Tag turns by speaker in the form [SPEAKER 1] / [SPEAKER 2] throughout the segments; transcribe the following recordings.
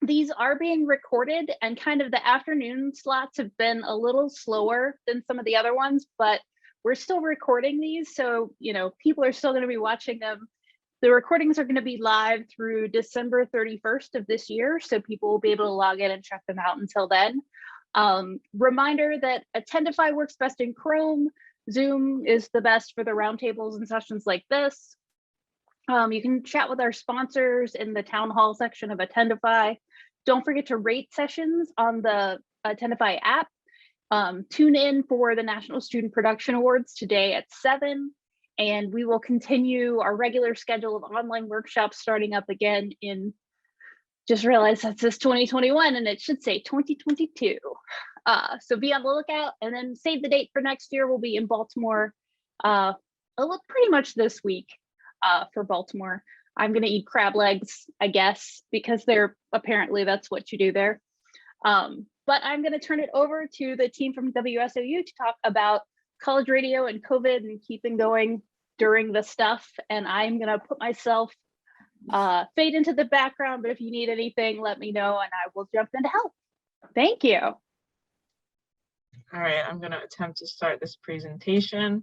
[SPEAKER 1] These are being recorded, and kind of the afternoon slots have been a little slower than some of the other ones, but we're still recording these. So, people are still going to be watching them. The recordings are going to be live through December 31st of this year. So people will be able to log in and check them out until then. Reminder that Attendify works best in Chrome. Zoom is the best for the roundtables and sessions like this. You can chat with our sponsors in the town hall section of Attendify. Don't forget to rate sessions on the Attendify app. Tune in for the National Student Production Awards today at 7, and we will continue our regular schedule of online workshops starting up again in, just realized that says 2021 and it should say 2022. So be on the lookout, and then save the date for next year. We'll be in Baltimore pretty much this week for Baltimore. I'm gonna eat crab legs, I guess, because that's what you do there. But I'm gonna turn it over to the team from WSOU to talk about college radio and COVID and keeping going during the stuff. And I'm gonna put myself fade into the background, but if you need anything, let me know and I will jump in to help. Thank you.
[SPEAKER 2] All right, I'm gonna attempt to start this presentation.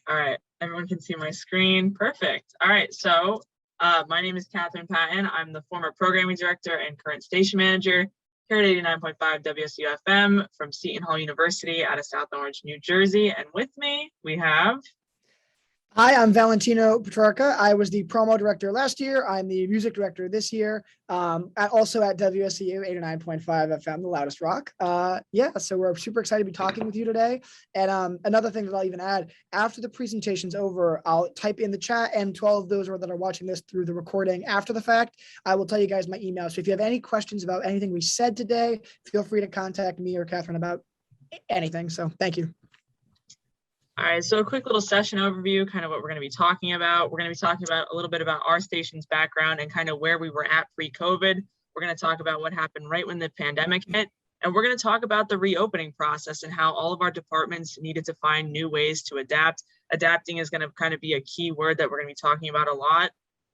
[SPEAKER 2] All right, everyone can see my screen. Perfect. All right, so my name is Catherine Patton. I'm the former programming director and current station manager here at 89.5 WSOU FM from Seton Hall University out of South Orange, New Jersey. And with me, we have...
[SPEAKER 3] Hi, I'm Valentino Petrarca. I was the promo director last year. I'm the music director this year. Also at WSOU 89.5 FM, the loudest rock. So we're super excited to be talking with you today. And another thing that I'll even add, after the presentation's over, I'll type in the chat, and to all of those that are watching this through the recording after the fact, I will tell you guys my email. So if you have any questions about anything we said today, feel free to contact me or Catherine about anything. So thank you.
[SPEAKER 2] All right, so a quick little session overview, kind of what we're going to be talking about. We're going to be talking about a little bit about our station's background and kind of where we were at pre-COVID. We're going to talk about what happened right when the pandemic hit. And we're going to talk about the reopening process and how all of our departments needed to find new ways to adapt. Adapting is going to kind of be a key word that we're going to be talking about a lot.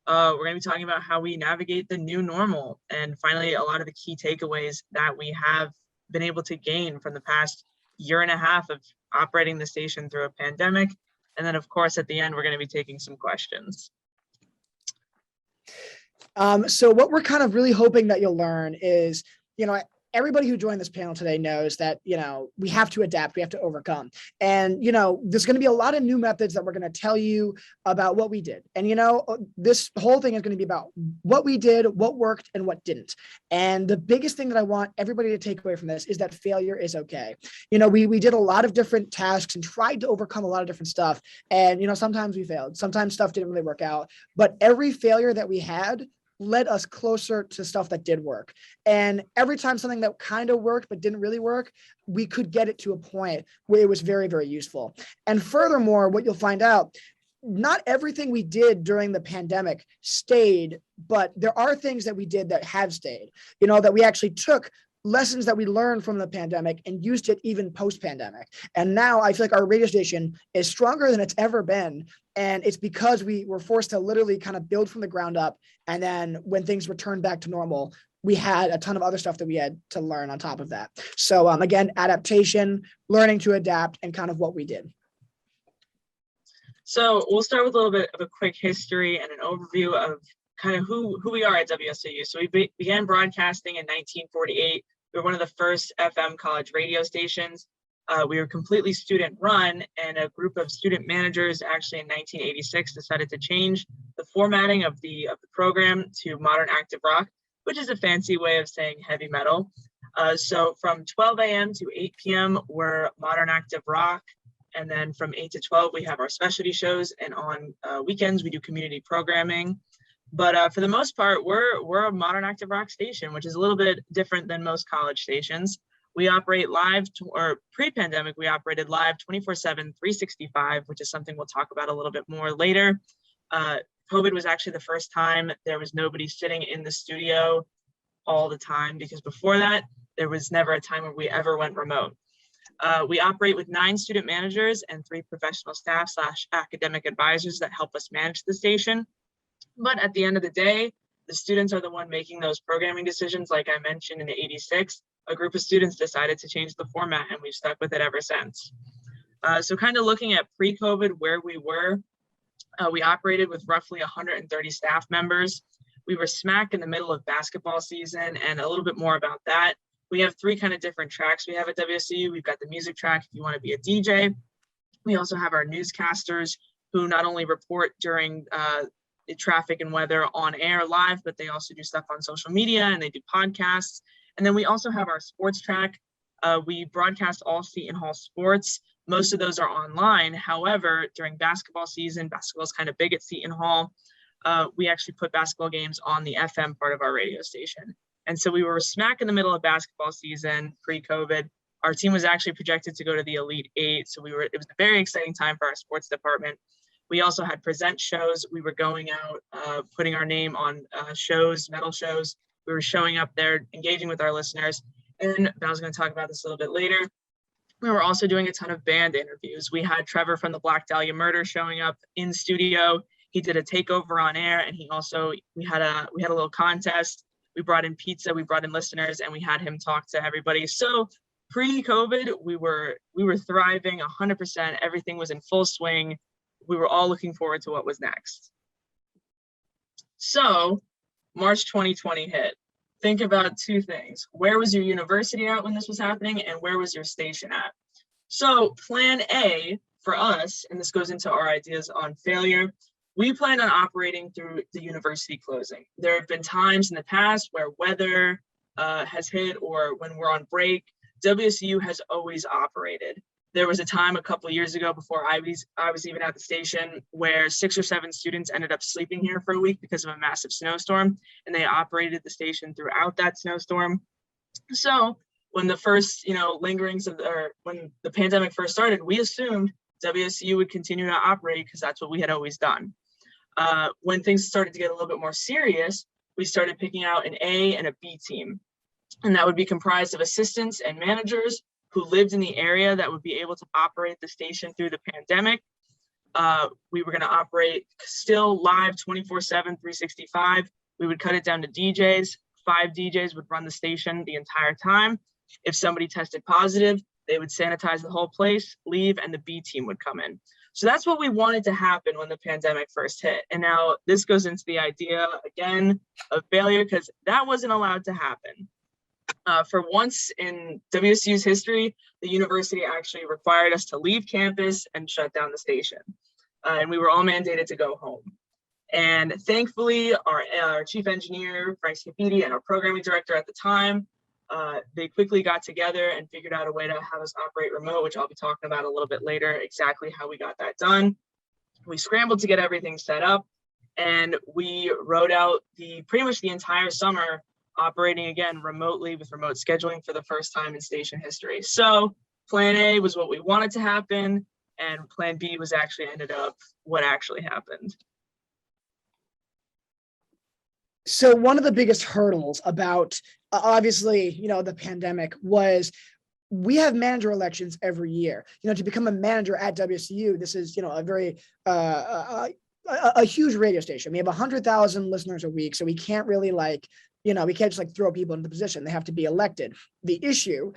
[SPEAKER 2] We're going to be talking about how we navigate the new normal, and finally, a lot of the key takeaways that we have been able to gain from the past year and a half of operating the station through a pandemic. And then of course, at the end, we're going to be taking some questions.
[SPEAKER 3] So what we're kind of really hoping that you'll learn is, everybody who joined this panel today knows that, we have to adapt, we have to overcome. And, there's going to be a lot of new methods that we're going to tell you about what we did. And, this whole thing is going to be about what we did, what worked, and what didn't. And the biggest thing that I want everybody to take away from this is that failure is okay. We did a lot of different tasks and tried to overcome a lot of different stuff. And, sometimes we failed, sometimes stuff didn't really work out, but every failure that we had led us closer to stuff that did work. And every time something that kind of worked but didn't really work, we could get it to a point where it was very, very useful. And furthermore, what you'll find out, not everything we did during the pandemic stayed, but there are things that we did that have stayed, that we actually took lessons that we learned from the pandemic and used it even post-pandemic. And now I feel like our radio station is stronger than it's ever been. And it's because we were forced to literally kind of build from the ground up. And then when things returned back to normal, we had a ton of other stuff that we had to learn on top of that. So again, adaptation, learning to adapt, and kind of what we did.
[SPEAKER 2] So we'll start with a little bit of a quick history and an overview of kind of who we are at WSOU. So we began broadcasting in 1948. We were one of the first FM college radio stations. We were completely student run, and a group of student managers actually in 1986 decided to change the formatting of the program to modern active rock, which is a fancy way of saying heavy metal. So from 12 a.m. to 8 p.m. we're modern active rock. And then from 8 to 12, we have our specialty shows. And on weekends, we do community programming. But for the most part, we're a modern active rock station, which is a little bit different than most college stations. We operate live, or pre-pandemic, we operated live 24/7, 365, which is something we'll talk about a little bit more later. COVID was actually the first time there was nobody sitting in the studio all the time, because before that, there was never a time where we ever went remote. We operate with 9 student managers and 3 professional staff / academic advisors that help us manage the station. But at the end of the day, The students are the one making those programming decisions. Like I mentioned in '86, a group of students decided to change the format and we've stuck with it ever since. So kind of looking at pre-COVID, where we were, we operated with roughly 130 staff members. We were smack in the middle of basketball season, and a little bit more about that. We have three kind of different tracks we have at WSOU. We've got the music track if you want to be a DJ. We also have our newscasters who not only report during the traffic and weather on air live, but they also do stuff on social media and they do podcasts. And then we also have our sports track. We broadcast all Seton Hall sports. Most of those are online. However, during basketball season, basketball is kind of big at Seton Hall. We actually put basketball games on the FM part of our radio station. And so we were smack in the middle of basketball season pre-COVID. Our team was actually projected to go to the Elite Eight. So it was a very exciting time for our sports department. We also had present shows. We were going out, putting our name on shows, metal shows. We were showing up there, engaging with our listeners. And Val's going to talk about this a little bit later. We were also doing a ton of band interviews. We had Trevor from the Black Dahlia Murder showing up in studio. He did a takeover on air, and we had a little contest. We brought in pizza, we brought in listeners, and we had him talk to everybody. So pre-COVID, we were thriving 100%. Everything was in full swing. We were all looking forward to what was next. So March 2020 hit. Think about two things. Where was your university at when this was happening, and where was your station at? So plan A for us, and this goes into our ideas on failure, we planned on operating through the university closing. There have been times in the past where weather has hit or when we're on break. WSU has always operated. There was a time a couple of years ago before I was even at the station where 6 or 7 students ended up sleeping here for a week because of a massive snowstorm, and they operated the station throughout that snowstorm. So when the first, lingerings when the pandemic first started, we assumed WSU would continue to operate because that's what we had always done. When things started to get a little bit more serious, we started picking out an A and a B team, and that would be comprised of assistants and managers who lived in the area that would be able to operate the station through the pandemic. We were going to operate still live 24/7, 365. We would cut it down to DJs. 5 DJs would run the station the entire time. If somebody tested positive, they would sanitize the whole place, leave, and the B team would come in. So that's what we wanted to happen when the pandemic first hit. And now this goes into the idea, again, of failure, because that wasn't allowed to happen. For once in WSU's history, the university actually required us to leave campus and shut down the station. And we were all mandated to go home. And thankfully, our chief engineer, Frank Scapidi, and our programming director at the time, they quickly got together and figured out a way to have us operate remote, which I'll be talking about a little bit later, exactly how we got that done. We scrambled to get everything set up, and we rode out pretty much the entire summer operating again remotely with remote scheduling for the first time in station history. So plan A was what we wanted to happen, and plan B was actually ended up what actually happened.
[SPEAKER 3] So one of the biggest hurdles about obviously, the pandemic was we have manager elections every year. To become a manager at WSU, this is, a very a huge radio station. We have 100,000 listeners a week, so we can't really we can't just throw people into the position. They have to be elected. The issue,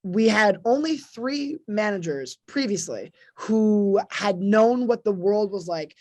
[SPEAKER 3] we had only 3 managers previously who had known what the world was like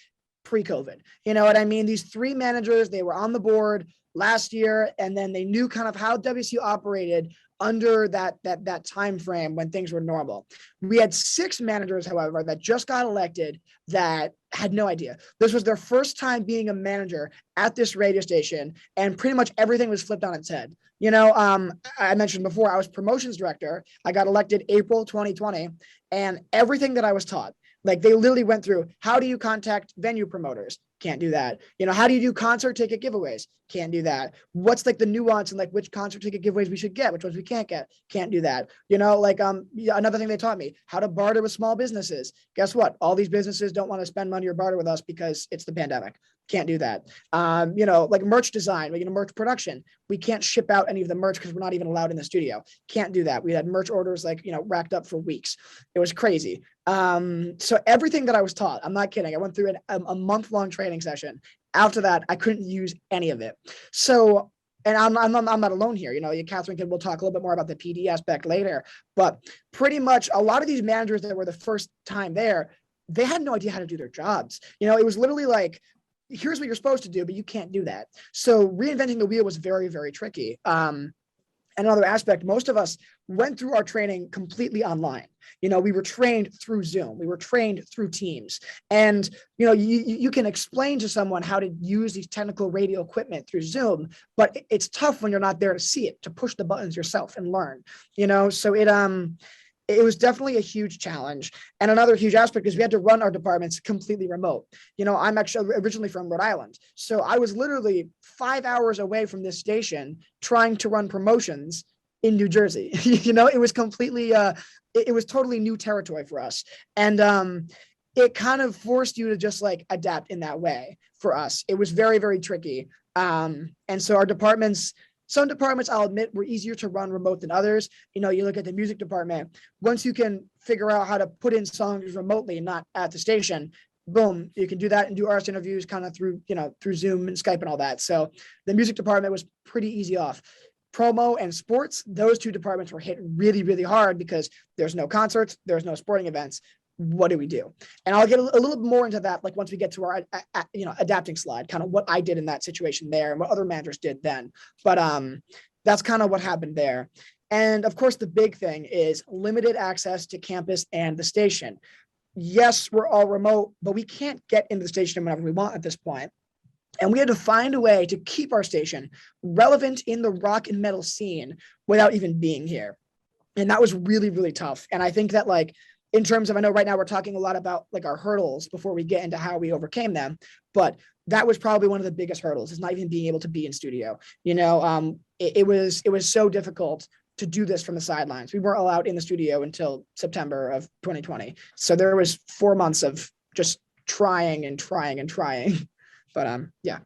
[SPEAKER 3] pre-COVID. You know what I mean? These 3 managers, they were on the board last year, and then they knew kind of how WSU operated under that time frame when things were normal. We had 6 managers, however, that just got elected that had no idea. This was their first time being a manager at this radio station, and pretty much everything was flipped on its head. I mentioned before, I was promotions director. I got elected April 2020, and everything that I was taught, they literally went through, how do you contact venue promoters? Can't do that. How do you do concert ticket giveaways? Can't do that. What's the nuance and which concert ticket giveaways we should get, which ones we can't get? Can't do that. Another thing they taught me, how to barter with small businesses. Guess what? All these businesses don't want to spend money or barter with us because it's the pandemic. Can't do that. Merch design, merch production. We can't ship out any of the merch because we're not even allowed in the studio. Can't do that. We had merch orders racked up for weeks. It was crazy. So everything that I was taught, I'm not kidding. I went through a month-long training session. After that, I couldn't use any of it. So, and I'm not alone here. You know, Catherine will talk a little bit more about the PD aspect later, but pretty much a lot of these managers that were the first time there, they had no idea how to do their jobs. You know, it was literally like, here's what you're supposed to do, but you can't do that. So reinventing the wheel was very, very tricky. Another aspect, most of us went through our training completely online. You know, we were trained through Zoom, we were trained through Teams. And, you know, you can explain to someone how to use these technical radio equipment through Zoom, but it's tough when you're not there to see it, to push the buttons yourself and learn, you know? So it was definitely a huge challenge. And another huge aspect is we had to run our departments completely remote. You know, I'm actually originally from Rhode Island. So I was literally 5 hours away from this station trying to run promotions in New Jersey. You know, it was completely, it was totally new territory for us. And it kind of forced you to just like adapt in that way for us. It was very, very tricky. And so our departments, some departments, I'll admit, were easier to run remote than others. You know, you look at the music department, once you can figure out how to put in songs remotely, not at the station, boom, you can do that and do artist interviews kind of through, you know, through Zoom and Skype and all that. So the music department was pretty easy off. Promo and sports, those two departments were hit really, really hard because there's no concerts, there's no sporting events. What do we do? And I'll get a little more into that, like once we get to our, you know, adapting slide, kind of what I did in that situation there and what other managers did then. But that's kind of what happened there. And of course, the big thing is limited access to campus and the station. Yes, we're all remote, but we can't get into the station whenever we want at this point. And we had to find a way to keep our station relevant in the rock and metal scene without even being here. And that was really, really tough. And I think that like, in terms of, I know right now we're talking a lot about like our hurdles before we get into how we overcame them, but that was probably one of the biggest hurdles, is not even being able to be in studio. You know, it was so difficult to do this from the sidelines. We weren't allowed in the studio until September of 2020. So there was 4 months of just trying and trying and trying. But yeah.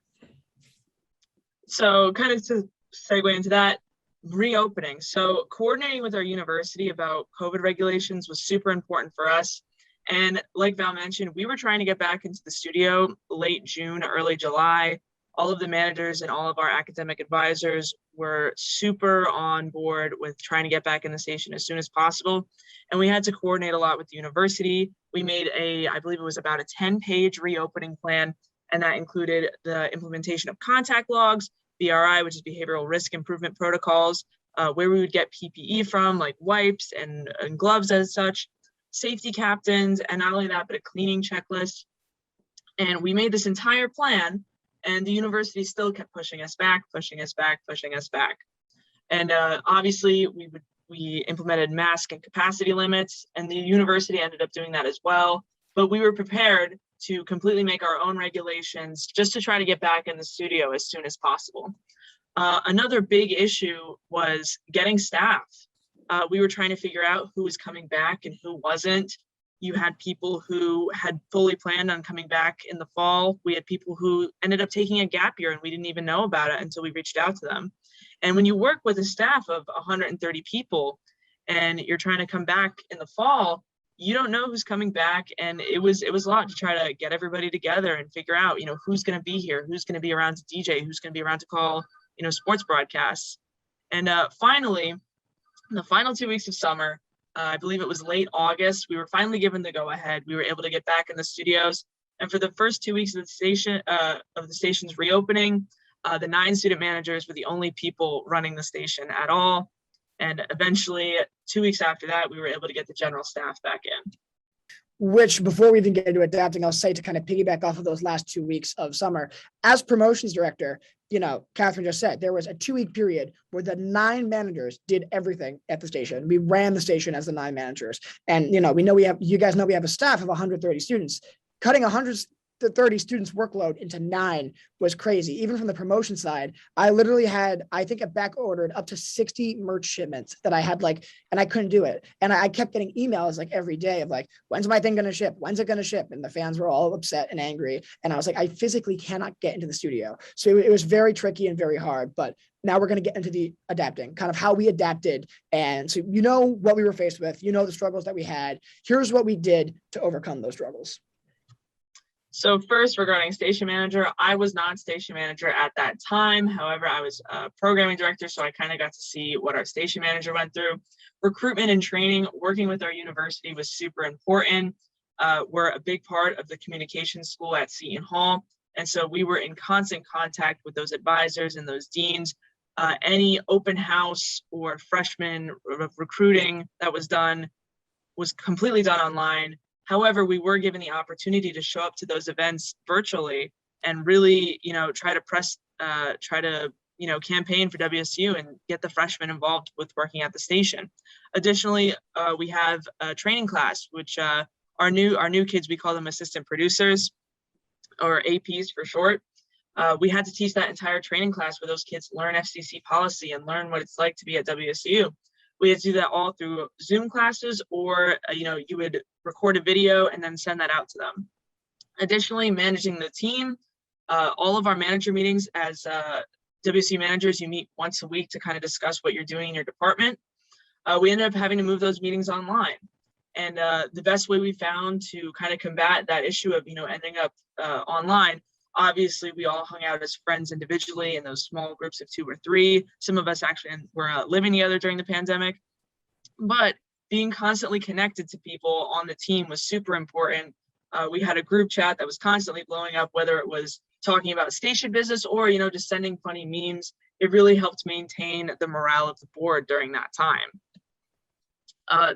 [SPEAKER 2] So kind of to segue into that, reopening. So coordinating with our university about COVID regulations was super important for us. And like Val mentioned, we were trying to get back into the studio late June, early July. All of the managers and all of our academic advisors were super on board with trying to get back in the station as soon as possible. And we had to coordinate a lot with the university. We made I believe it was about a 10-page reopening plan. And that included the implementation of contact logs, BRI, which is behavioral risk improvement protocols, where we would get PPE from, like wipes and gloves as such, safety captains, and not only that, but a cleaning checklist. And we made this entire plan, and the university still kept pushing us back. And obviously, we implemented mask and capacity limits, and the university ended up doing that as well. But we were prepared to completely make our own regulations just to try to get back in the studio as soon as possible. Another big issue was getting staff. We were trying to figure out who was coming back and who wasn't. You had people who had fully planned on coming back in the fall. We had people who ended up taking a gap year and we didn't even know about it until we reached out to them. And when you work with a staff of 130 people and you're trying to come back in the fall, you don't know who's coming back. And it was a lot to try to get everybody together and figure out, you know, who's going to be here, who's going to be around to DJ, who's going to be around to call, you know, sports broadcasts. And finally, in the final 2 weeks of summer, I believe it was late August, we were finally given the go ahead. We were able to get back in the studios. And for the first 2 weeks of the station's reopening, the 9 student managers were the only people running the station at all. And eventually, 2 weeks after that, we were able to get the general staff back in.
[SPEAKER 3] Which, before we even get into adapting, I'll say to kind of piggyback off of those last 2 weeks of summer, as promotions director, you know, Catherine just said, there was a 2-week period where the 9 managers did everything at the station. We ran the station as the 9 managers. And, you know, you guys know we have a staff of 130 students. Cutting 130 students workload into 9 was crazy. Even from the promotion side, I literally had, I think I back ordered up to 60 merch shipments that I had and I couldn't do it. And I kept getting emails like every day of like, when's my thing going to ship? When's it going to ship? And the fans were all upset and angry. And I was like, I physically cannot get into the studio. So it was very tricky and very hard, but now we're going to get into the adapting, kind of how we adapted. And so, you know, what we were faced with, you know, the struggles that we had. Here's what we did to overcome those struggles.
[SPEAKER 2] So first, regarding station manager, I was not station manager at that time. However, I was a programming director, so I kind of got to see what our station manager went through. Recruitment and training, working with our university was super important. We're a big part of the communications school at Seton Hall. And so we were in constant contact with those advisors and those deans. Any open house or freshman recruiting that was done was completely done online. However, we were given the opportunity to show up to those events virtually and really, try to campaign for WSU and get the freshmen involved with working at the station. Additionally, we have a training class, which our new kids, we call them assistant producers, or APs for short. We had to teach that entire training class where those kids learn FCC policy and learn what it's like to be at WSU. We had to do that all through Zoom classes, or you would record a video and then send that out to them. Additionally, managing the team, all of our manager meetings as WSU managers, you meet once a week to kind of discuss what you're doing in your department. We ended up having to move those meetings online. And the best way we found to kind of combat that issue of ending up online, obviously we all hung out as friends individually in those small groups of 2 or 3. Some of us actually were living together during the pandemic, but being constantly connected to people on the team was super important. We had a group chat that was constantly blowing up, whether it was talking about station business or just sending funny memes. It really helped maintain the morale of the board during that time.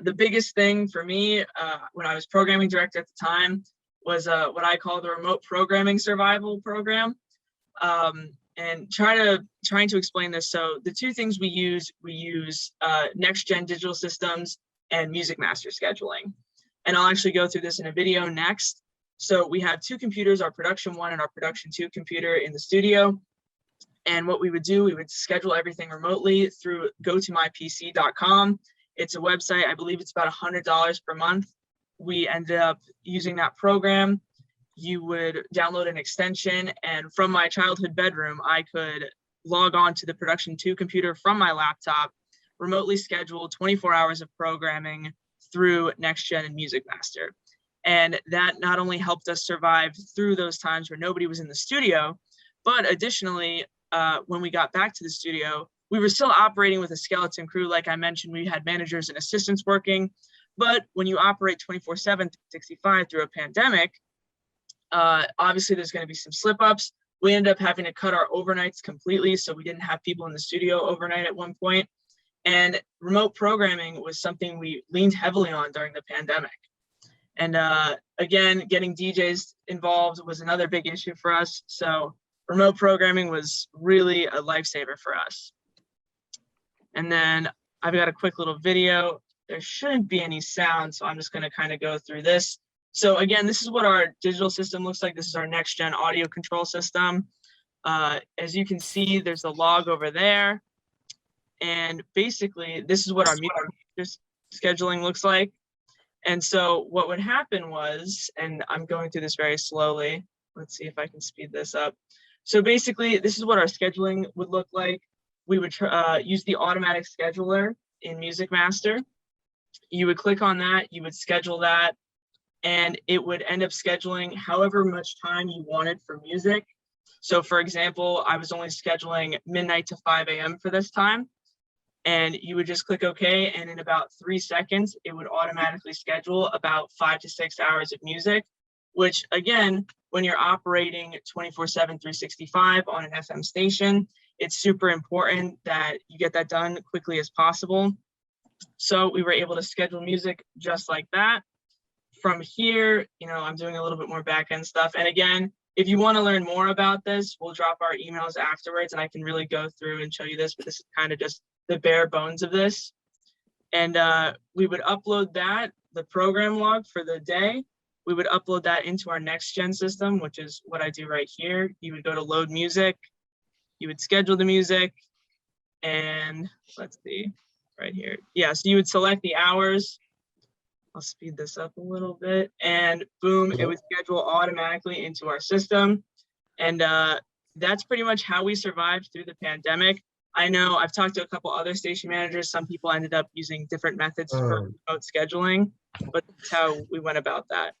[SPEAKER 2] The biggest thing for me when I was programming director at the time was what I call the remote programming survival program. And trying to explain this. So the 2 things we use next gen digital systems and music master scheduling. And I'll actually go through this in a video next. So we have 2 computers, our production 1 and our production 2 computer in the studio. And what we would do, we would schedule everything remotely through gotomypc.com. It's a website, I believe it's about $100 per month. We ended up using that program. You would download an extension, and from my childhood bedroom, I could log on to the production 2 computer from my laptop, remotely schedule 24 hours of programming through NextGen and Music Master. And that not only helped us survive through those times where nobody was in the studio, but additionally, when we got back to the studio, we were still operating with a skeleton crew. Like I mentioned, we had managers and assistants working, but when you operate 24/7, 365 through a pandemic, obviously there's going to be some slip ups. We ended up having to cut our overnights completely, so we didn't have people in the studio overnight at one point. And remote programming was something we leaned heavily on during the pandemic. And again, getting DJs involved was another big issue for us. So remote programming was really a lifesaver for us. And then I've got a quick little video. There shouldn't be any sound, so I'm just going to kind of go through this. So again, this is what our digital system looks like. This is our next gen audio control system. As you can see, there's a log over there. And basically, this is what our music scheduling looks like. And so what would happen was, and I'm going through this very slowly. Let's see if I can speed this up. So basically, this is what our scheduling would look like. We would use the automatic scheduler in Music Master. You would click on that, you would schedule that, and it would end up scheduling however much time you wanted for music. So for example, I was only scheduling midnight to 5 a.m. for this time. And you would just click OK, and in about 3 seconds, it would automatically schedule about 5 to 6 hours of music, which again, when you're operating 24/7, 365 on an FM station, it's super important that you get that done quickly as possible. So we were able to schedule music just like that. From here, I'm doing a little bit more back-end stuff. And again, if you want to learn more about this, we'll drop our emails afterwards and I can really go through and show you this, but this is kind of just the bare bones of this. And we would upload that, the program log for the day. We would upload that into our next gen system, which is what I do right here. You would go to load music, you would schedule the music, and let's see, right here. Yeah, so you would select the hours. I'll speed this up a little bit, and boom, it would schedule automatically into our system. And that's pretty much how we survived through the pandemic. I know I've talked to a couple other station managers. Some people ended up using different methods for remote scheduling, but that's how we went about that.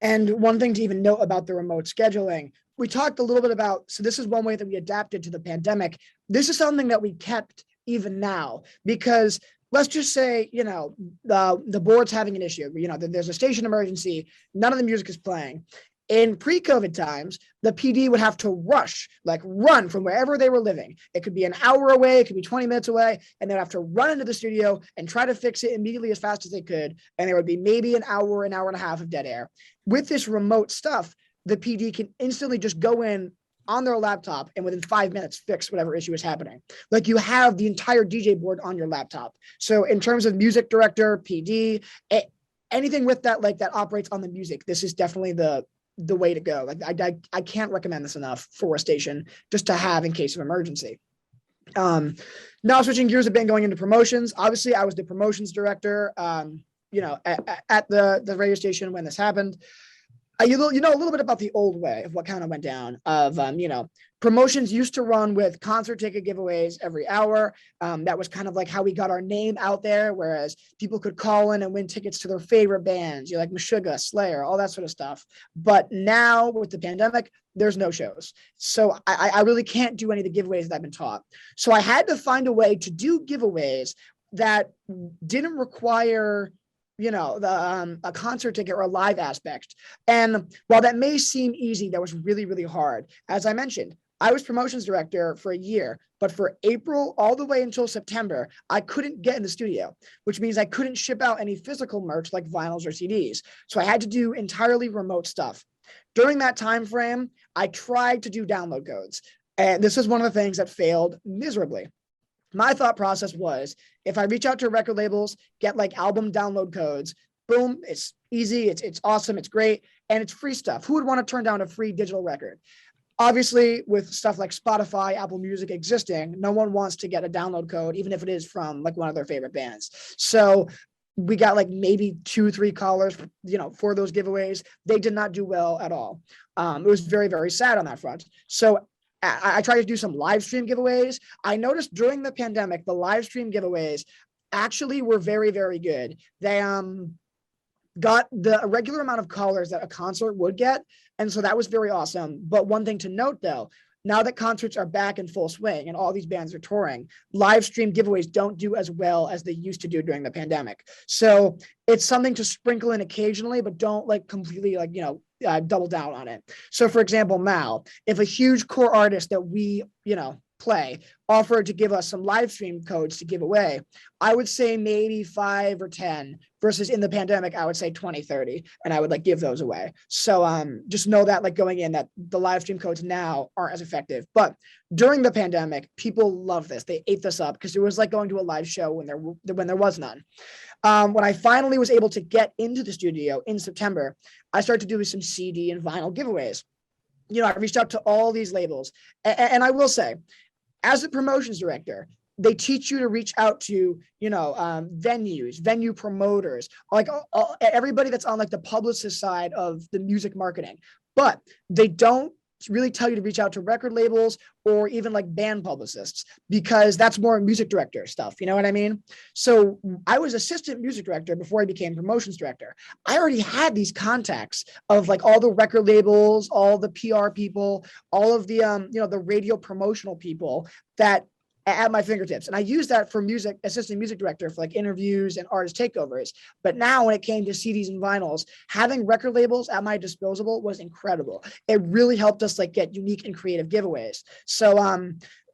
[SPEAKER 3] And one thing to even note about the remote scheduling, we talked a little bit about, so this is one way that we adapted to the pandemic. This is something that we kept even now, because let's just say, the board's having an issue, there's a station emergency, none of the music is playing. In pre-COVID times, the PD would have to run from wherever they were living. It could be an hour away, it could be 20 minutes away, and they'd have to run into the studio and try to fix it immediately as fast as they could. And there would be maybe an hour and a half of dead air. With this remote stuff, the PD can instantly just go in on their laptop and within 5 minutes fix whatever issue is happening. Like, you have the entire DJ board on your laptop. So in terms of music director, PD, anything with that, like that operates on the music, this is definitely the way to go. Like, I can't recommend this enough for a station just to have in case of emergency. Now switching gears a bit, going into promotions. Obviously, I was the promotions director, at the radio station when this happened. A little bit about the old way of what kind of went down of, promotions used to run with concert ticket giveaways every hour. That was kind of like how we got our name out there, whereas people could call in and win tickets to their favorite bands, like Meshuggah, Slayer, all that sort of stuff. But now with the pandemic, there's no shows. So I really can't do any of the giveaways that I've been taught. So I had to find a way to do giveaways that didn't require a concert ticket or a live aspect. And while that may seem easy, that was really, really hard. As I mentioned, I was promotions director for a year, but for April all the way until September, I couldn't get in the studio, which means I couldn't ship out any physical merch like vinyls or CDs. So I had to do entirely remote stuff. During that time frame, I tried to do download codes. And this is one of the things that failed miserably. My thought process was, if I reach out to record labels, get like album download codes, boom, it's easy, it's awesome, it's great, and it's free stuff. Who would want to turn down a free digital record? Obviously, with stuff like Spotify, Apple Music existing, no one wants to get a download code, even if it is from like one of their favorite bands. So we got like maybe 2-3 callers, for those giveaways. They did not do well at all. It was very, very sad on that front. So I tried to do some live stream giveaways. I noticed during the pandemic, the live stream giveaways actually were very, very good. They got the regular amount of callers that a concert would get. And so that was very awesome. But one thing to note, though, now that concerts are back in full swing and all these bands are touring, live stream giveaways don't do as well as they used to do during the pandemic. So it's something to sprinkle in occasionally, but don't like completely double down on it. So for example, Mal, if a huge core artist that we, play offered to give us some live stream codes to give away, I would say maybe 5 or 10 versus in the pandemic, I would say 20, 30, and I would give those away. So just know that going in that the live stream codes now aren't as effective, but during the pandemic, people love this. They ate this up because it was like going to a live show when there was none. When I finally was able to get into the studio in September, I started to do some CD and vinyl giveaways. I reached out to all these labels, and I will say, as a promotions director, they teach you to reach out to, venues, venue promoters, everybody that's on the publicist side of the music marketing, but they don't really tell you to reach out to record labels or even band publicists, because that's more music director stuff. You know what I mean? So I was assistant music director before I became promotions director. I already had these contacts of all the record labels, all the PR people, all of the, the radio promotional people that at my fingertips. And I used that for assistant music director for interviews and artist takeovers. But now when it came to CDs and vinyls, having record labels at my disposal was incredible. It really helped us get unique and creative giveaways. So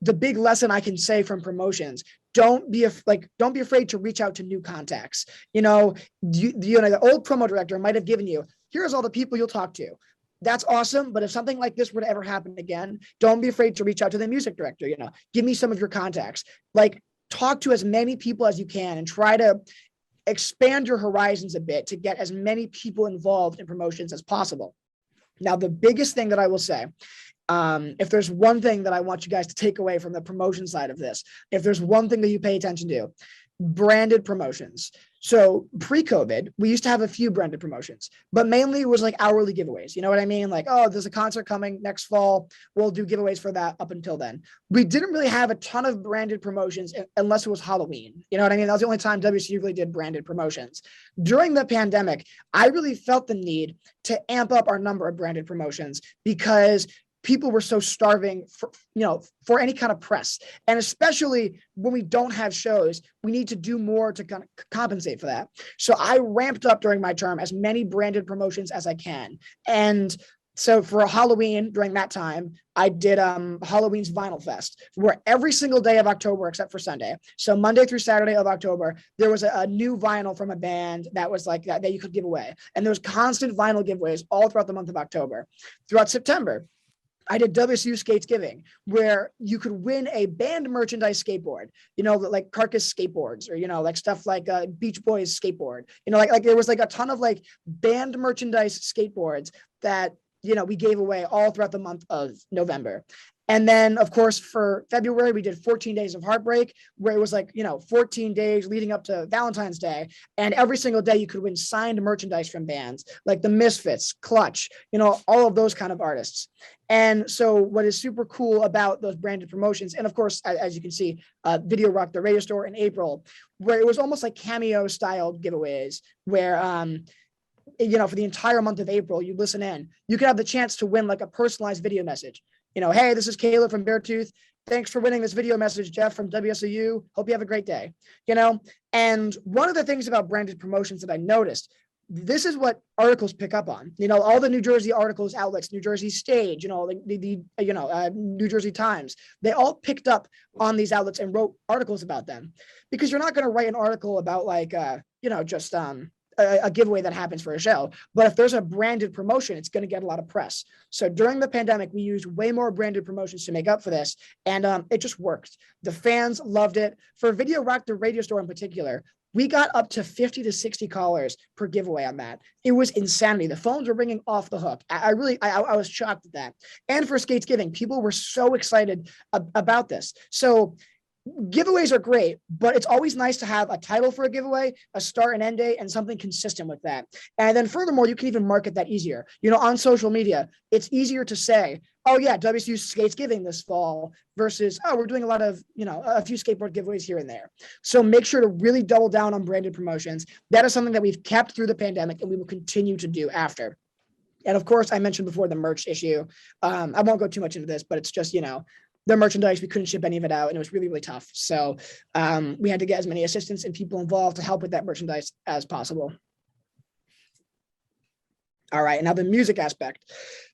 [SPEAKER 3] the big lesson I can say from promotions, don't be afraid to reach out to new contacts. The old promo director might have given you, here's all the people you'll talk to. That's awesome. But if something like this were to ever happen again, don't be afraid to reach out to the music director. Give me some of your contacts. Talk to as many people as you can and try to expand your horizons a bit to get as many people involved in promotions as possible. Now, the biggest thing that I will say, if there's one thing that I want you guys to take away from the promotion side of this, if there's one thing that you pay attention to, branded promotions. So pre-COVID, we used to have a few branded promotions, but mainly it was like hourly giveaways. You know what I mean? Like, oh, there's a concert coming next fall. We'll do giveaways for that up until then. We didn't really have a ton of branded promotions unless it was Halloween. You know what I mean? That was the only time WSU really did branded promotions. During the pandemic, I really felt the need to amp up our number of branded promotions because people were so starving for any kind of press. And especially when we don't have shows, we need to do more to kind of compensate for that. So I ramped up during my term as many branded promotions as I can. And so for Halloween during that time, I did Halloween's Vinyl Fest, where every single day of October except for Sunday, so Monday through Saturday of October, there was a new vinyl from a band that was like that you could give away. And there was constant vinyl giveaways all throughout the month of October. Throughout September, I did WSU Skates Giving, where you could win a band merchandise skateboard, like Carcass skateboards, or, like stuff like Beach Boys skateboard, like there was like a ton of like band merchandise skateboards that, we gave away all throughout the month of November. And then, of course, for February, we did 14 Days of Heartbreak, where it was like, 14 days leading up to Valentine's Day. And every single day you could win signed merchandise from bands like the Misfits, Clutch, all of those kind of artists. And so what is super cool about those branded promotions, and of course, as you can see, Video Rock the Radio Store in April, where it was almost like cameo styled giveaways, where for the entire month of April, you listen in, you could have the chance to win like a personalized video message. Hey, this is Caleb from Beartooth. Thanks for winning this video message, Jeff from WSOU. Hope you have a great day. And one of the things about branded promotions that I noticed, this is what articles pick up on. All the New Jersey articles outlets, New Jersey Stage, New Jersey Times, they all picked up on these outlets and wrote articles about them, because you're not going to write an article about like, just a giveaway that happens for a show. But if there's a branded promotion, it's going to get a lot of press. So during the pandemic, we used way more branded promotions to make up for this. And it just worked. The fans loved it. For Video Rock the Radio Store in particular, we got up to 50 to 60 callers per giveaway on that. It was insanity. The phones were ringing off the hook. I was shocked at that. And for Skates Giving, people were so excited about this. So giveaways are great, but it's always nice to have a title for a giveaway, a start and end date, and something consistent with that. And then furthermore, you can even market that easier. On social media, it's easier to say, oh yeah, WSU Skates Giving this fall versus, oh, we're doing a lot of, a few skateboard giveaways here and there. So make sure to really double down on branded promotions. That is something that we've kept through the pandemic and we will continue to do after. And of course, I mentioned before the merch issue. I won't go too much into this, but it's just, the merchandise, we couldn't ship any of it out, and it was really, really tough. So we had to get as many assistants and people involved to help with that merchandise as possible. All right, now the music aspect.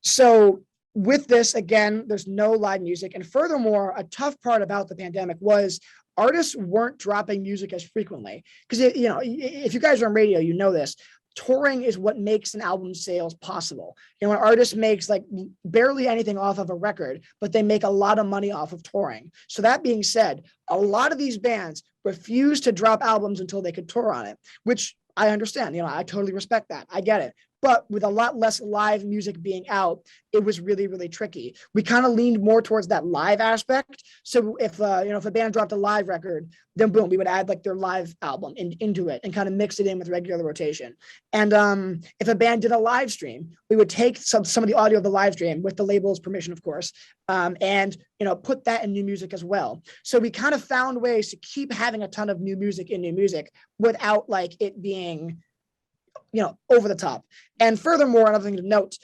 [SPEAKER 3] So with this, again, there's no live music. And furthermore, a tough part about the pandemic was artists weren't dropping music as frequently. Because, if you guys are on radio, you know this. Touring is what makes an album sales possible. An artist makes like barely anything off of a record, but they make a lot of money off of touring. So that being said, a lot of these bands refused to drop albums until they could tour on it, which I understand. I totally respect that. I get it. But with a lot less live music being out, it was really, really tricky. We kind of leaned more towards that live aspect. So if a band dropped a live record, then boom, we would add like their live album into it and kind of mix it in with regular rotation. And if a band did a live stream, we would take some of the audio of the live stream with the label's permission, of course, and put that in new music as well. So we kind of found ways to keep having a ton of new music in new music without like it being over the top. And furthermore, another thing to note,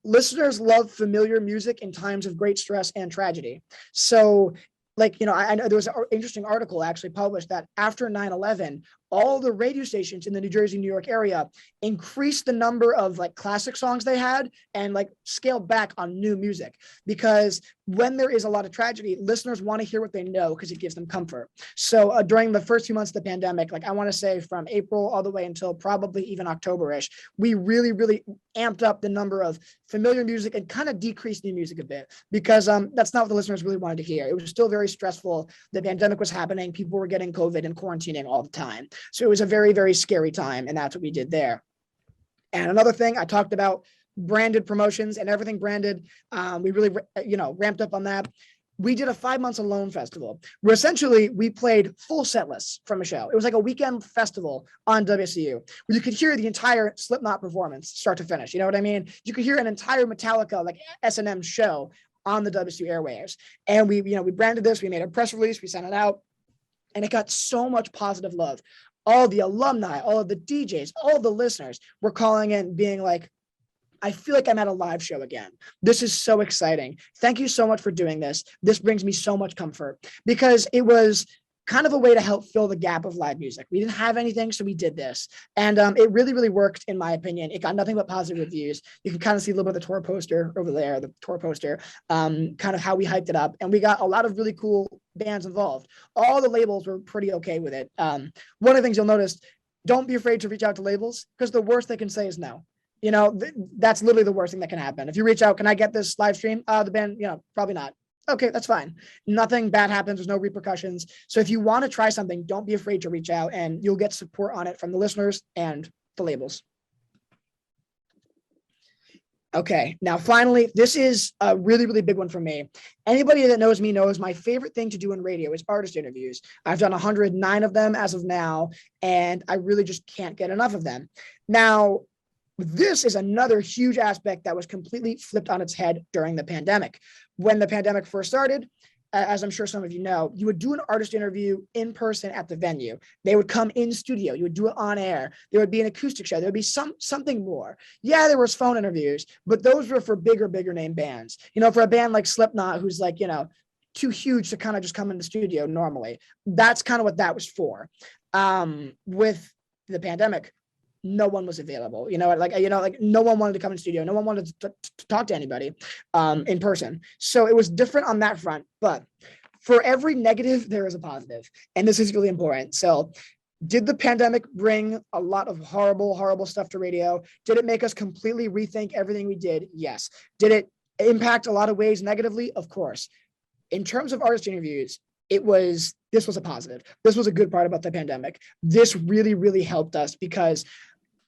[SPEAKER 3] listeners love familiar music in times of great stress and tragedy. So I know there was an interesting article actually published that after 9/11, all the radio stations in the New Jersey, New York area increased the number of like classic songs they had and like scaled back on new music, because when there is a lot of tragedy, listeners want to hear what they know because it gives them comfort. So during the first few months of the pandemic, like I want to say from April all the way until probably even October-ish, we really, really amped up the number of familiar music and kind of decreased new music a bit, because that's not what the listeners really wanted to hear. It was still very stressful. The pandemic was happening. People were getting COVID and quarantining all the time. So it was a very, very scary time. And that's what we did there. And another thing I talked about, branded promotions and everything branded. We really, ramped up on that. we did a 5 months alone festival where essentially we played full set lists from a show. It was like a weekend festival on WSOU where you could hear the entire Slipknot performance start to finish. You know what I mean? You could hear an entire Metallica, like S&M show on the WSOU airwaves. And we branded this, we made a press release, we sent it out, and it got so much positive love. All the alumni, all of the DJs, all of the listeners were calling in being like, I feel like I'm at a live show again. This is so exciting. Thank you so much for doing this. This brings me so much comfort because it was kind of a way to help fill the gap of live music. We didn't have anything, so we did this. And it really, really worked, in my opinion. It got nothing but positive reviews. You can kind of see a little bit of the tour poster over there, kind of how we hyped it up. And we got a lot of really cool bands involved. All the labels were pretty okay with it. One of the things you'll notice, don't be afraid to reach out to labels because the worst they can say is no. You know, that's literally the worst thing that can happen. If you reach out, can I get this live stream? The band, probably not. Okay, that's fine. Nothing bad happens. There's no repercussions. So if you want to try something, don't be afraid to reach out and you'll get support on it from the listeners and the labels. Okay, now finally, this is a really, really big one for me. Anybody that knows me knows my favorite thing to do in radio is artist interviews. I've done 109 of them as of now, and I really just can't get enough of them. Now, this is another huge aspect that was completely flipped on its head during the pandemic. When the pandemic first started, as I'm sure some of you know, you would do an artist interview in person at the venue. They would come in studio. You would do it on air. There would be an acoustic show. There would be something more. Yeah, there was phone interviews, but those were for bigger name bands. For a band like Slipknot, who's like, too huge to kind of just come in the studio normally. That's kind of what that was for. With the pandemic, no one was available, no one wanted to come in studio. No one wanted to talk to anybody in person. So it was different on that front, but for every negative, there is a positive. And this is really important. So did the pandemic bring a lot of horrible, horrible stuff to radio? Did it make us completely rethink everything we did? Yes. Did it impact a lot of ways negatively? Of course. In terms of artist interviews, this was a positive. This was a good part about the pandemic. This really, really helped us because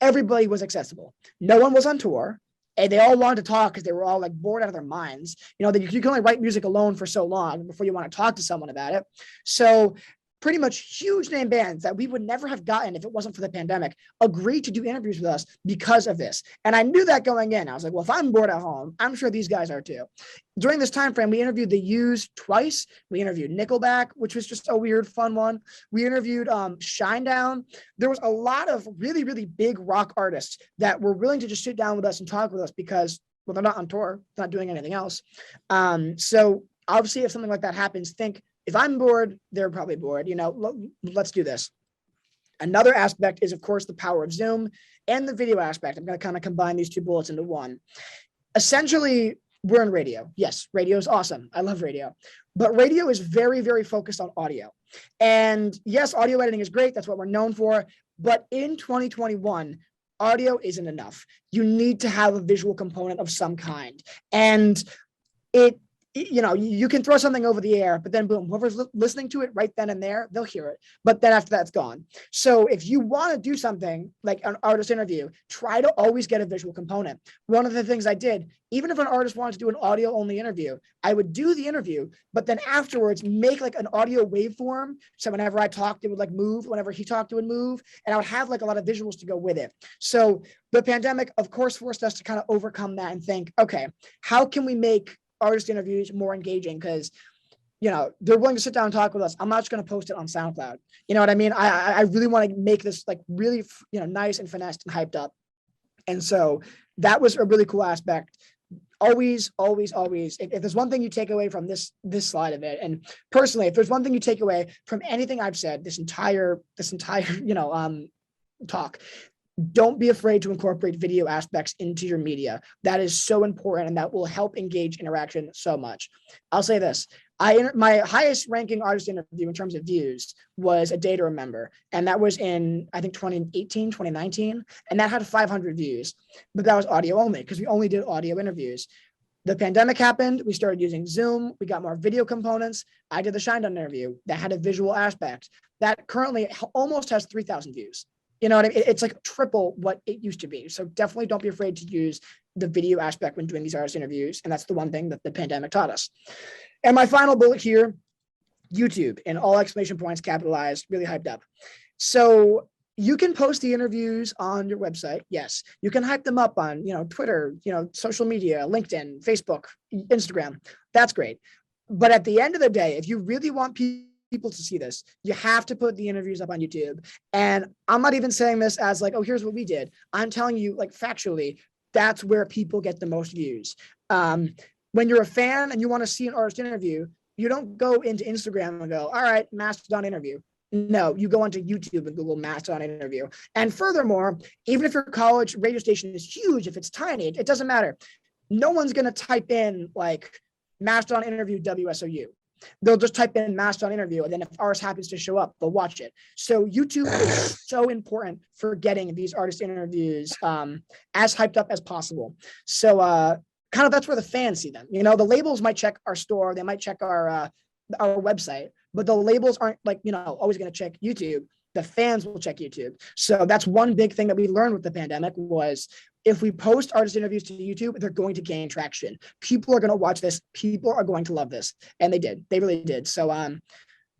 [SPEAKER 3] everybody was accessible. No one was on tour, and they all wanted to talk because they were all like bored out of their minds. That you can only write music alone for so long before you want to talk to someone about it. So pretty much huge name bands that we would never have gotten if it wasn't for the pandemic agreed to do interviews with us because of this. And I knew that going in. I was like, well, if I'm bored at home, I'm sure these guys are too. During this time frame, we interviewed the Used twice. We interviewed Nickelback, which was just a weird, fun one. We interviewed Shinedown. There was a lot of really, really big rock artists that were willing to just sit down with us and talk with us because, well, they're not on tour, not doing anything else. So obviously, if something like that happens, think, if I'm bored, they're probably bored. Let's do this. Another aspect is, of course, the power of Zoom and the video aspect. I'm going to kind of combine these two bullets into one. Essentially, we're in radio. Yes, radio is awesome. I love radio. But radio is very, very focused on audio. And yes, audio editing is great. That's what we're known for. But in 2021, audio isn't enough. You need to have a visual component of some kind. And you can throw something over the air, but then boom, whoever's listening to it right then and there, they'll hear it. But then after that's gone. So if you want to do something like an artist interview, try to always get a visual component. One of the things I did, even if an artist wanted to do an audio only interview, I would do the interview, but then afterwards make like an audio waveform. So whenever I talked, it would like move. Whenever he talked, it would move. And I would have like a lot of visuals to go with it. So the pandemic, of course, forced us to kind of overcome that and think, okay, how can we make artist interviews more engaging? Because they're willing to sit down and talk with us. I'm not just going to post it on SoundCloud. You know what I mean? I really want to make this like really nice and finessed and hyped up. And so that was a really cool aspect. Always, always, always. If there's one thing you take away from this slide of it, and personally, if there's one thing you take away from anything I've said, this entire talk, don't be afraid to incorporate video aspects into your media. That is so important, and that will help engage interaction so much. I'll say this. My highest ranking artist interview in terms of views was A Day to Remember. And that was in, I think, 2018, 2019. And that had 500 views. But that was audio only because we only did audio interviews. The pandemic happened. We started using Zoom. We got more video components. I did the Shinedown interview that had a visual aspect that currently almost has 3,000 views. You know what I mean? It's like triple what it used to be. So definitely don't be afraid to use the video aspect when doing these artist interviews. And that's the one thing that the pandemic taught us. And my final bullet here, YouTube, and all exclamation points capitalized, really hyped up. So you can post the interviews on your website. Yes. You can hype them up on, Twitter, social media, LinkedIn, Facebook, Instagram. That's great. But at the end of the day, if you really want people to see this, you have to put the interviews up on YouTube. And I'm not even saying this as like, oh, here's what we did. I'm telling you, like, factually, that's where people get the most views. When you're a fan and you want to see an artist interview, you don't go into Instagram and go, all right, Mastodon interview. No, you go onto YouTube and Google Mastodon interview. And furthermore, even if your college radio station is huge, if it's tiny, it doesn't matter. No one's going to type in like Mastodon interview WSOU. They'll just type in Mastodon interview, and then if ours happens to show up, they'll watch it. So YouTube is so important for getting these artist interviews as hyped up as possible. So kind of that's where the fans see them. The labels might check our store, they might check our website, but the labels aren't like, always going to check YouTube. The fans will check YouTube. So that's one big thing that we learned with the pandemic was if we post artist interviews to YouTube, they're going to gain traction. People are going to watch this. People are going to love this. And they did. They really did. So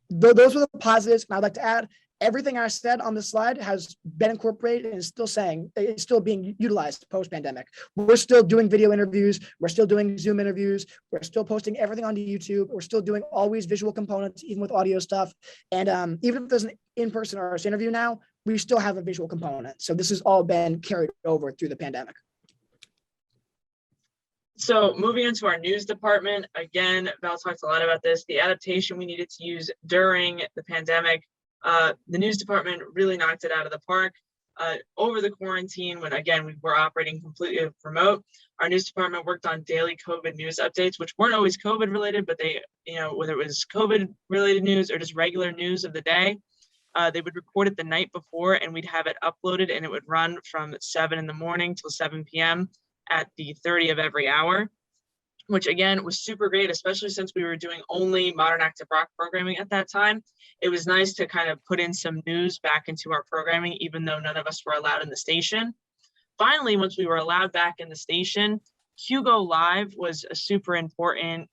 [SPEAKER 3] those were the positives. And I'd like to add, everything I said on this slide has been incorporated and is still being utilized post-pandemic. We're still doing video interviews. We're still doing Zoom interviews. We're still posting everything onto YouTube. We're still doing always visual components, even with audio stuff. And even if there's an in-person artist interview now, we still have a visual component. So this has all been carried over through the pandemic.
[SPEAKER 2] So moving into our news department, again, Val talked a lot about this, the adaptation we needed to use during the pandemic. The news department really knocked it out of the park. Over the quarantine, when again, we were operating completely remote, our news department worked on daily COVID news updates, which weren't always COVID related, but they, whether it was COVID related news or just regular news of the day, they would record it the night before and we'd have it uploaded and it would run from 7 in the morning till 7 p.m. at the 30 of every hour, which again was super great, especially since we were doing only modern active rock programming at that time. It was nice to kind of put in some news back into our programming, even though none of us were allowed in the station. Finally, once we were allowed back in the station, Hugo Live was a super important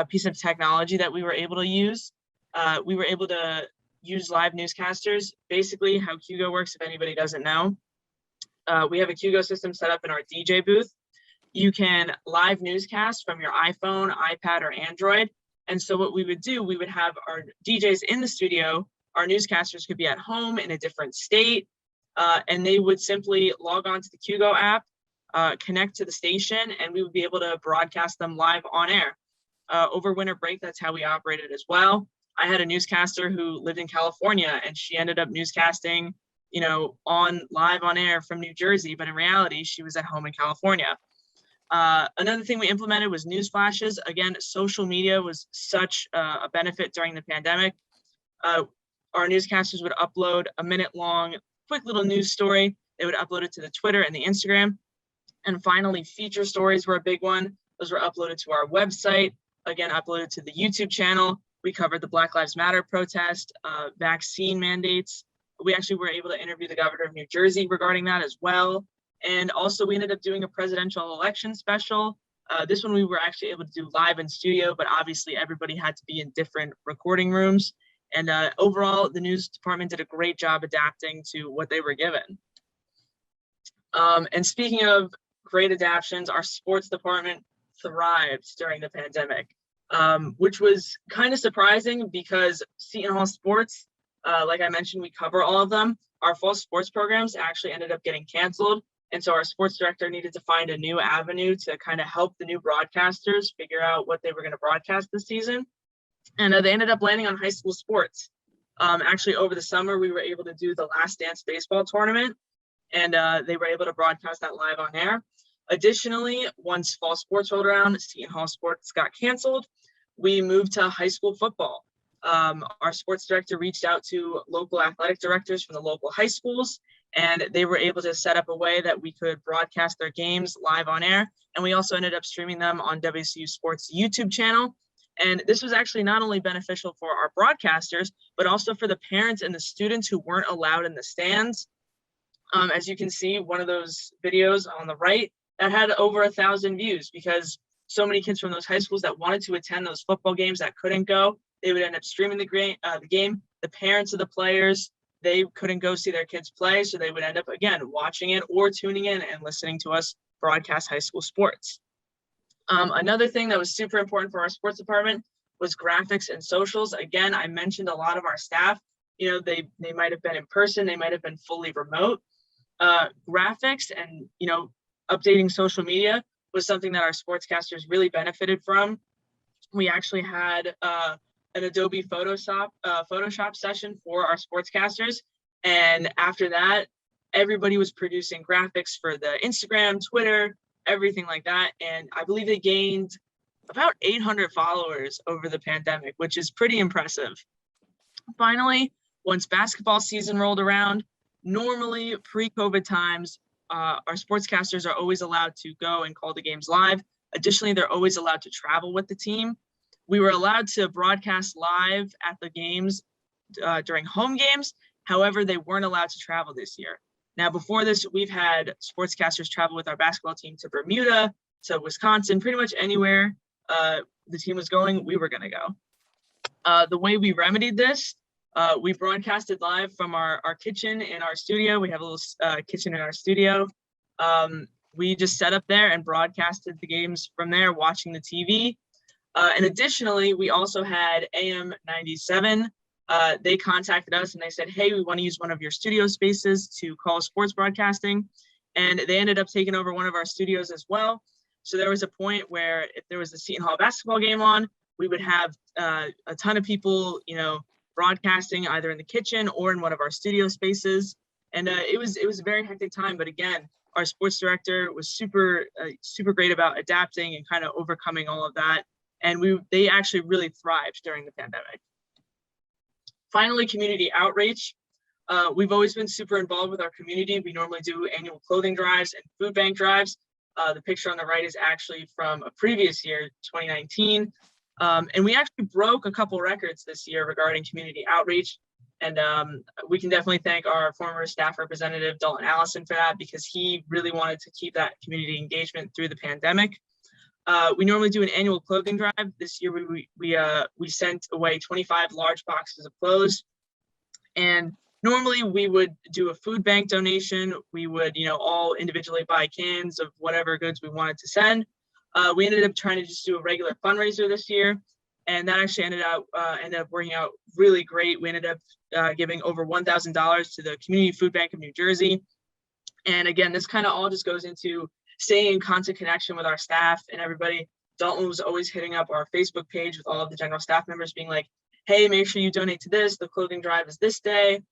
[SPEAKER 2] piece of technology that we were able to use. We were able to use live newscasters. Basically, how Hugo works, if anybody doesn't know, we have a Hugo system set up in our DJ booth. You can live newscast from your iPhone, iPad, or Android. And so what we would do, we would have our DJs in the studio. Our newscasters could be at home in a different state, and they would simply log on to the Hugo app, connect to the station, and we would be able to broadcast them live on air. Over winter break, that's how we operated as well. I had a newscaster who lived in California, and she ended up newscasting, live on air from New Jersey, but in reality, she was at home in California. Another thing we implemented was news flashes. Again, social media was such a benefit during the pandemic. Our newscasters would upload a minute-long, quick little news story. They would upload it to the Twitter and the Instagram. And finally, feature stories were a big one. Those were uploaded to our website, again, uploaded to the YouTube channel. We covered the Black Lives Matter protest, vaccine mandates. We actually were able to interview the governor of New Jersey regarding that as well. And also we ended up doing a presidential election special. This one we were actually able to do live in studio, but obviously everybody had to be in different recording rooms. And overall, the news department did a great job adapting to what they were given. And speaking of great adaptations, our sports department thrived during the pandemic, which was kind of surprising because Seton Hall Sports, like I mentioned, we cover all of them. Our fall sports programs actually ended up getting canceled. And so our sports director needed to find a new avenue to kind of help the new broadcasters figure out what they were going to broadcast this season. And they ended up landing on high school sports. Actually, over the summer, we were able to do the Last Dance baseball tournament, and they were able to broadcast that live on air. Additionally, once fall sports rolled around, Seton Hall Sports got canceled. We moved to high school football. Our sports director reached out to local athletic directors from the local high schools, and they were able to set up a way that we could broadcast their games live on air. And we also ended up streaming them on WSOU Sports YouTube channel. And this was actually not only beneficial for our broadcasters, but also for the parents and the students who weren't allowed in the stands. As you can see, one of those videos on the right that had over 1,000 views, because so many kids from those high schools that wanted to attend those football games that couldn't go, they would end up streaming the game. The parents of the players, they couldn't go see their kids play, so they would end up, again, watching it or tuning in and listening to us broadcast high school sports. Another thing that was super important for our sports department was graphics and socials. Again, I mentioned a lot of our staff, they might have been in person, they might have been fully remote. Graphics and, updating social media was something that our sportscasters really benefited from. We actually had an Adobe Photoshop session for our sportscasters. And after that, everybody was producing graphics for the Instagram, Twitter, everything like that. And I believe they gained about 800 followers over the pandemic, which is pretty impressive. Finally, once basketball season rolled around, normally pre-COVID times, our sportscasters are always allowed to go and call the games live. Additionally, they're always allowed to travel with the team. We were allowed to broadcast live at the games during home games. However, they weren't allowed to travel this year. Now, before this, we've had sportscasters travel with our basketball team to Bermuda, to Wisconsin, pretty much anywhere the team was going, we were going to go. The way we remedied this, we broadcasted live from our kitchen in our studio. We have a little kitchen in our studio. We just set up there and broadcasted the games from there, watching the TV. And additionally, we also had AM 97. They contacted us and they said, hey, we want to use one of your studio spaces to call sports broadcasting. And they ended up taking over one of our studios as well. So there was a point where if there was a Seton Hall basketball game on, we would have a ton of people, broadcasting either in the kitchen or in one of our studio spaces. And it was a very hectic time. But again, our sports director was super great about adapting and kind of overcoming all of that. And they actually really thrived during the pandemic. Finally, community outreach. We've always been super involved with our community. We normally do annual clothing drives and food bank drives. The picture on the right is actually from a previous year, 2019. And we actually broke a couple records this year regarding community outreach. And we can definitely thank our former staff representative, Dalton Allison, for that, because he really wanted to keep that community engagement through the pandemic. We normally do an annual clothing drive. This year, we sent away 25 large boxes of clothes. And normally we would do a food bank donation. We would, all individually buy cans of whatever goods we wanted to send. We ended up trying to just do a regular fundraiser this year. And that actually ended up working out really great. We ended up giving over $1,000 to the Community Food Bank of New Jersey. And again, this kind of all just goes into staying in constant connection with our staff and everybody. Dalton was always hitting up our Facebook page with all of the general staff members being like, hey, make sure you donate to this. The clothing drive is this day.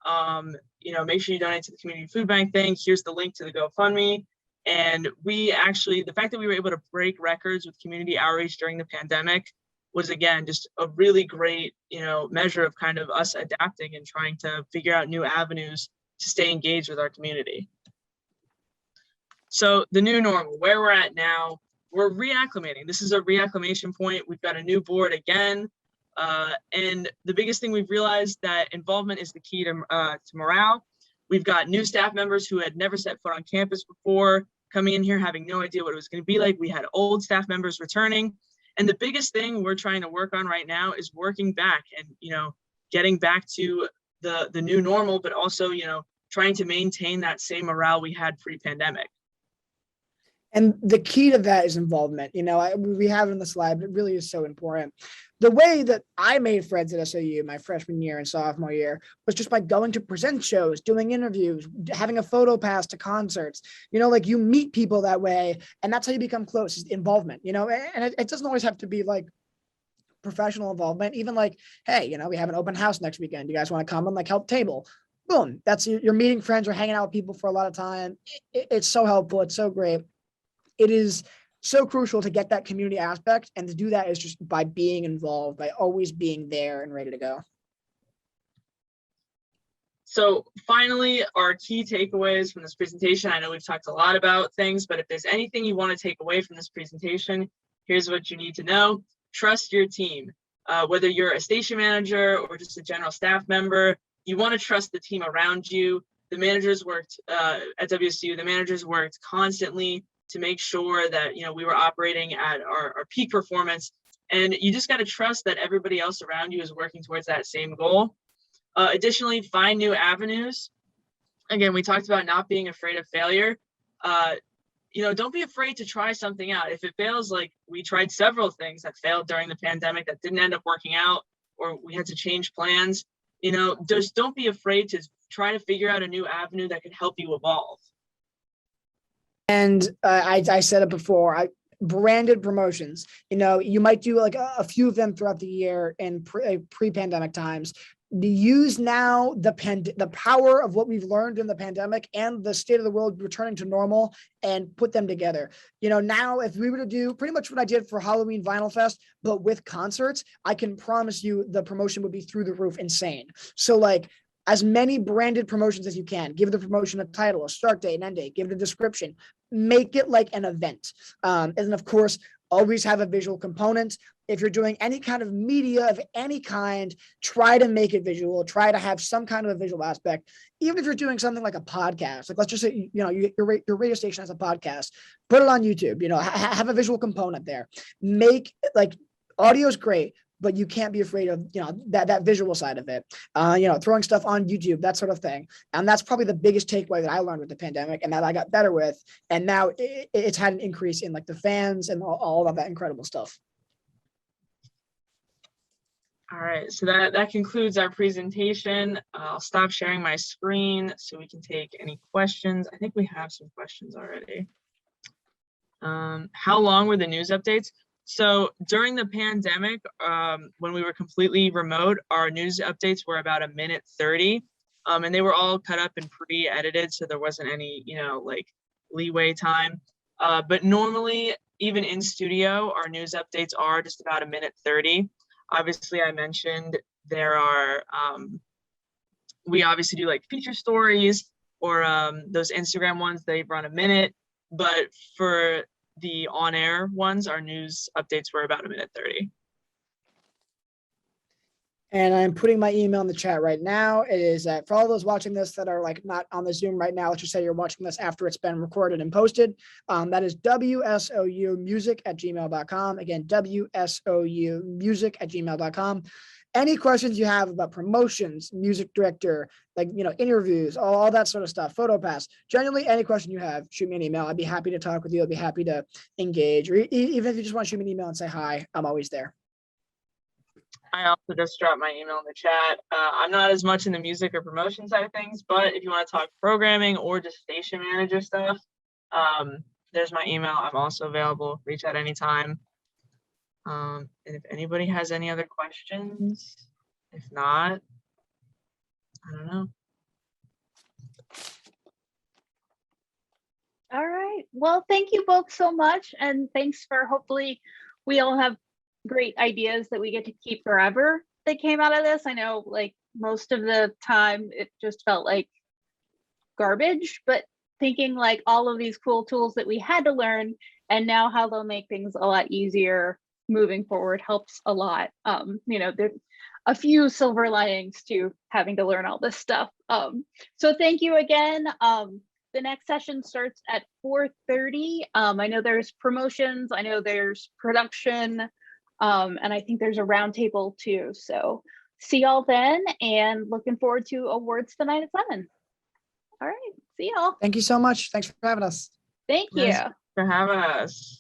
[SPEAKER 2] Make sure you donate to the Community Food Bank thing. Here's the link to the GoFundMe. And we actually, the fact that we were able to break records with community outreach during the pandemic was, again, just a really great, measure of kind of us adapting and trying to figure out new avenues to stay engaged with our community. So the new normal, where we're at now, we're reacclimating. This is a reacclimation point. We've got a new board again. And the biggest thing we've realized that involvement is the key to morale. We've got new staff members who had never set foot on campus before, coming in here having no idea what it was going to be like. We had old staff members returning. And the biggest thing we're trying to work on right now is working back and, getting back to the new normal, but also, trying to maintain that same morale we had pre-pandemic.
[SPEAKER 3] And the key to that is involvement. We have it in the slide, but it really is so important. The way that I made friends at SOU my freshman year and sophomore year was just by going to present shows, doing interviews, having a photo pass to concerts. You meet people that way, and that's how you become close, is involvement, and it doesn't always have to be like professional involvement. Even like, hey, we have an open house next weekend. You guys want to come and help table? Boom. That's you're meeting friends or hanging out with people for a lot of time. It's so helpful. It's so great. It is so crucial to get that community aspect, and to do that is just by being involved, by always being there and ready to go.
[SPEAKER 2] So finally, our key takeaways from this presentation. I know we've talked a lot about things, but if there's anything you want to take away from this presentation, here's what you need to know. trust your team. Whether you're a station manager or just a general staff member, you want to trust the team around you. The managers worked at WSOU, the managers worked constantly to make sure that, you know, we were operating at our peak performance. And you just got to trust that everybody else around you is working towards that same goal. Additionally, find new avenues. Again, we talked about not being afraid of failure. You know, don't be afraid to try something out. If it fails, like we tried several things that failed during the pandemic that didn't end up working out, or we had to change plans, you know, just don't be afraid to try to figure out a new avenue that can help you evolve.
[SPEAKER 3] And I said it before, branded promotions, you know, you might do like a few of them throughout the year in pre-pandemic times. Use now the power of what we've learned in the pandemic and the state of the world returning to normal and put them together. You know, now if we were to do pretty much what I did for Halloween Vinyl Fest, but with concerts, I can promise you the promotion would be through the roof insane. So like as many branded promotions as you can. Give the promotion a title, a start date, an end date, give it a description, make it like an event. And then of course, always have a visual component. If you're doing any kind of media of any kind, try to make it visual, try to have some kind of a visual aspect. Even if you're doing something like a podcast, like let's just say, you know, your radio station has a podcast, put it on YouTube, you know, have a visual component there. Make like audio is great, but you can't be afraid of, you know, that visual side of it, you know, throwing stuff on YouTube, that sort of thing. And that's probably the biggest takeaway that I learned with the pandemic and that I got better with. And now it's had an increase in like the fans and all of that incredible stuff.
[SPEAKER 2] All right, so that concludes our presentation. I'll stop sharing my screen so we can take any questions. I think we have some questions already. How long were the news updates? So during the pandemic, when we were completely remote, our news updates were about 1:30, and they were all cut up and pre-edited, so there wasn't any, you know, like leeway time. But normally, even in studio, our news updates are just about 1:30. Obviously, I mentioned there are, we obviously do like feature stories or those Instagram ones, they run a minute, but for the on-air ones, our news updates were about 1:30.
[SPEAKER 3] And I'm putting my email in the chat right now. It is for all those watching this that are like not on the Zoom right now, let's just say you're watching this after it's been recorded and posted. That is WSOUmusic@gmail.com. Again, WSOUmusic@gmail.com. Any questions you have about promotions, music director, like, you know, interviews, all that sort of stuff, photo pass, generally any question you have, shoot me an email. I'd be happy to talk with you. I'd be happy to engage, or even if you just want to shoot me an email and say hi, I'm always there.
[SPEAKER 2] I also just dropped my email in the chat. I'm not as much in the music or promotion side of things, but if you want to talk programming or just station manager stuff, there's my email. I'm also available. Reach out anytime. And if anybody has any other questions, if not, I don't know.
[SPEAKER 1] All right. Well, thank you both so much. And thanks for, hopefully we all have great ideas that we get to keep forever that came out of this. I know like most of the time it just felt like garbage, but thinking like all of these cool tools that we had to learn and now how they'll make things a lot easier moving forward helps a lot. You know, there's a few silver linings to having to learn all this stuff. So thank you again. The next session starts at 4:30. I know there's promotions, I know there's production, and I think there's a roundtable too. So see y'all then, and looking forward to awards tonight at 7. All right, see y'all.
[SPEAKER 3] Thank you so much. Thanks for having us.
[SPEAKER 1] Thank you.
[SPEAKER 2] Thanks for having us.